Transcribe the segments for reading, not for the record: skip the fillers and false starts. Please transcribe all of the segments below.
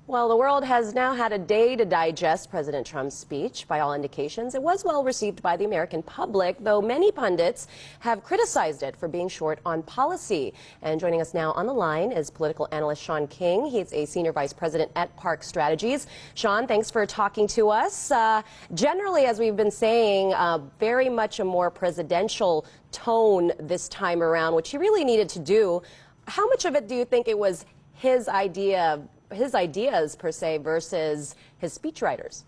Well, the world has now had a day to digest President Trump's speech. By all indications, it was well received by the American public, though many pundits have criticized it for being short on policy. And joining us now on the line is political analyst Sean King. He's a senior vice president at Park Strategies. Sean, thanks for talking to us. Generally, as we've been saying, very much a more presidential tone this time around, which he really needed to do. How much of it do you think it was his ideas per se versus his speechwriters?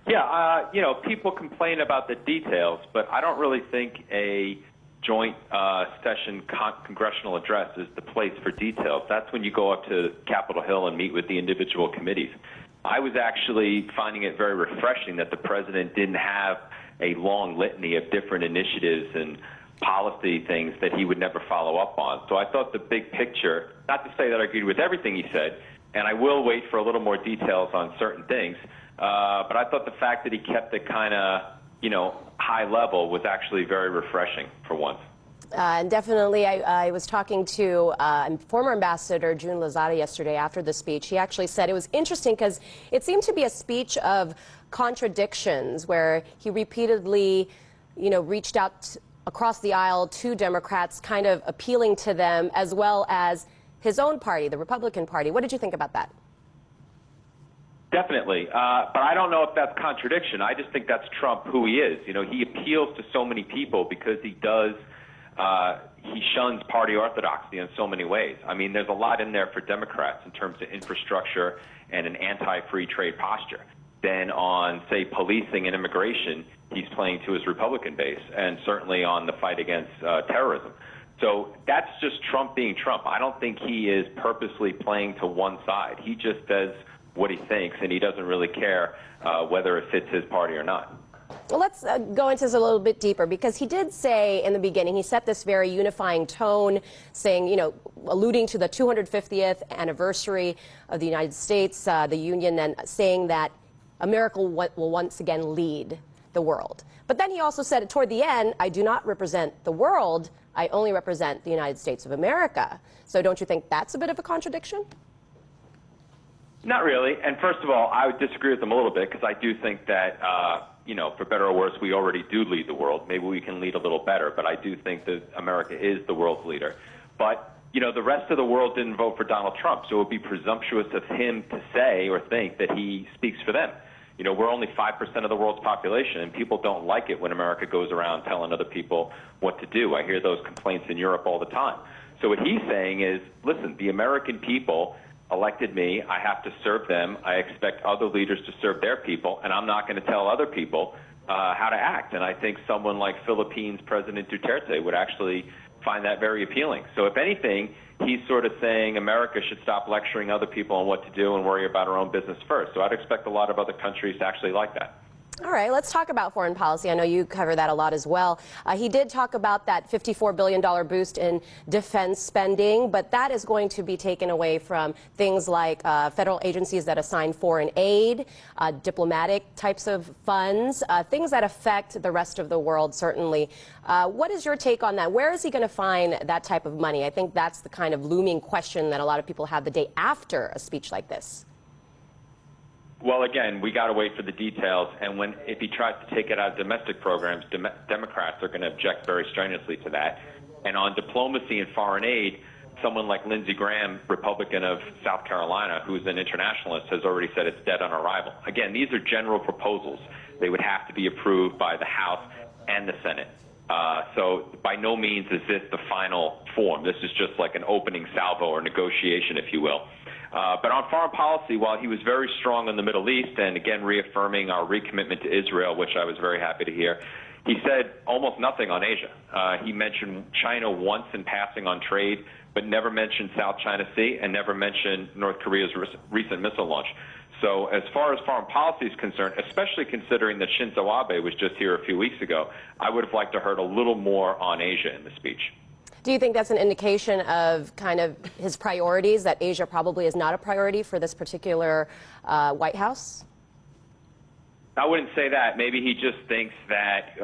Yeah, people complain about the details, but I don't really think a joint session congressional address is the place for details. That's when you go up to Capitol Hill and meet with the individual committees. I was actually finding it very refreshing that the president didn't have a long litany of different initiatives and policy things that he would never follow up on. So I thought the big picture, not to say that I agreed with everything he said, and I will wait for a little more details on certain things, but I thought the fact that he kept it kind of, high level was actually very refreshing for once. And definitely, I was talking to former Ambassador June Lozada yesterday after the speech. He actually said it was interesting because it seemed to be a speech of contradictions where he repeatedly, reached out across the aisle to Democrats, kind of appealing to them, as well as his own party, the Republican Party. What did you think about that? Definitely. But I don't know if that's contradiction. I just think that's Trump, who he is. He appeals to so many people because he shuns party orthodoxy in so many ways. I mean, there's a lot in there for Democrats in terms of infrastructure and an anti-free trade posture. Then on, say, policing and immigration, he's playing to his Republican base, and certainly on the fight against terrorism. So that's just Trump being Trump. I don't think he is purposely playing to one side. He just says what he thinks, and he doesn't really care whether it fits his party or not. Well, let's go into this a little bit deeper, because he did say in the beginning, he set this very unifying tone, saying, alluding to the 250th anniversary of the United States, the Union, and saying that America will once again lead the world. But then he also said toward the end, I do not represent the world, I only represent the United States of America. So don't you think that's a bit of a contradiction? Not really. And first of all, I would disagree with him a little bit, because I do think that, for better or worse, we already do lead the world. Maybe we can lead a little better, but I do think that America is the world's leader. But, the rest of the world didn't vote for Donald Trump, so it would be presumptuous of him to say or think that he speaks for them. We're only 5% of the world's population, and people don't like it when America goes around telling other people what to do. I hear those complaints in Europe all the time. So what he's saying is, listen, the American people elected me. I have to serve them. I expect other leaders to serve their people, and I'm not going to tell other people how to act. And I think someone like Philippines President Duterte would actually find that very appealing. So if anything, he's sort of saying America should stop lecturing other people on what to do and worry about our own business first. So I'd expect a lot of other countries to actually like that. All right, let's talk about foreign policy. I know you cover that a lot as well. He did talk about that $54 billion boost in defense spending, but that is going to be taken away from things like federal agencies that assign foreign aid, diplomatic types of funds, things that affect the rest of the world, certainly. What is your take on that? Where is he going to find that type of money? I think that's the kind of looming question that a lot of people have the day after a speech like this. Well, again, we got to wait for the details, and if he tries to take it out of domestic programs, Democrats are going to object very strenuously to that. And on diplomacy and foreign aid, someone like Lindsey Graham, Republican of South Carolina, who's an internationalist, has already said it's dead on arrival. Again, these are general proposals. They would have to be approved by the House and the Senate. So by no means is this the final form. This is just like an opening salvo or negotiation, if you will. But on foreign policy, while he was very strong in the Middle East and, again, reaffirming our recommitment to Israel, which I was very happy to hear, he said almost nothing on Asia. He mentioned China once in passing on trade, but never mentioned South China Sea and never mentioned North Korea's recent missile launch. So as far as foreign policy is concerned, especially considering that Shinzo Abe was just here a few weeks ago, I would have liked to heard a little more on Asia in the speech. Do you think that's an indication of kind of his priorities, that Asia probably is not a priority for this particular White House? I wouldn't say that. Maybe he just thinks that,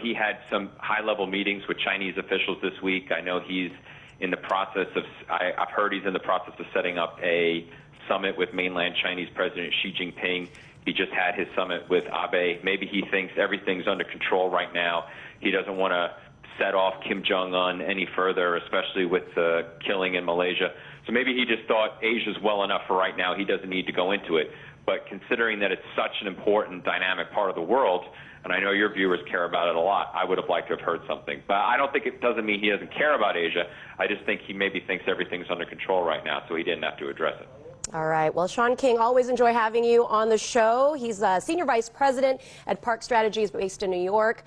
he had some high-level meetings with Chinese officials this week. I know he's in the process of, I've heard he's in the process of setting up a summit with mainland Chinese President Xi Jinping. He just had his summit with Abe. Maybe he thinks everything's under control right now. He doesn't want to set off Kim Jong-un any further, especially with the killing in Malaysia. So maybe he just thought Asia's well enough for right now. He doesn't need to go into it. But considering that it's such an important, dynamic part of the world, and I know your viewers care about it a lot, I would have liked to have heard something. But I don't think it doesn't mean he doesn't care about Asia. I just think he maybe thinks everything's under control right now, so he didn't have to address it. All right. Well, Sean King, always enjoy having you on the show. He's Senior Vice President at Park Strategies based in New York.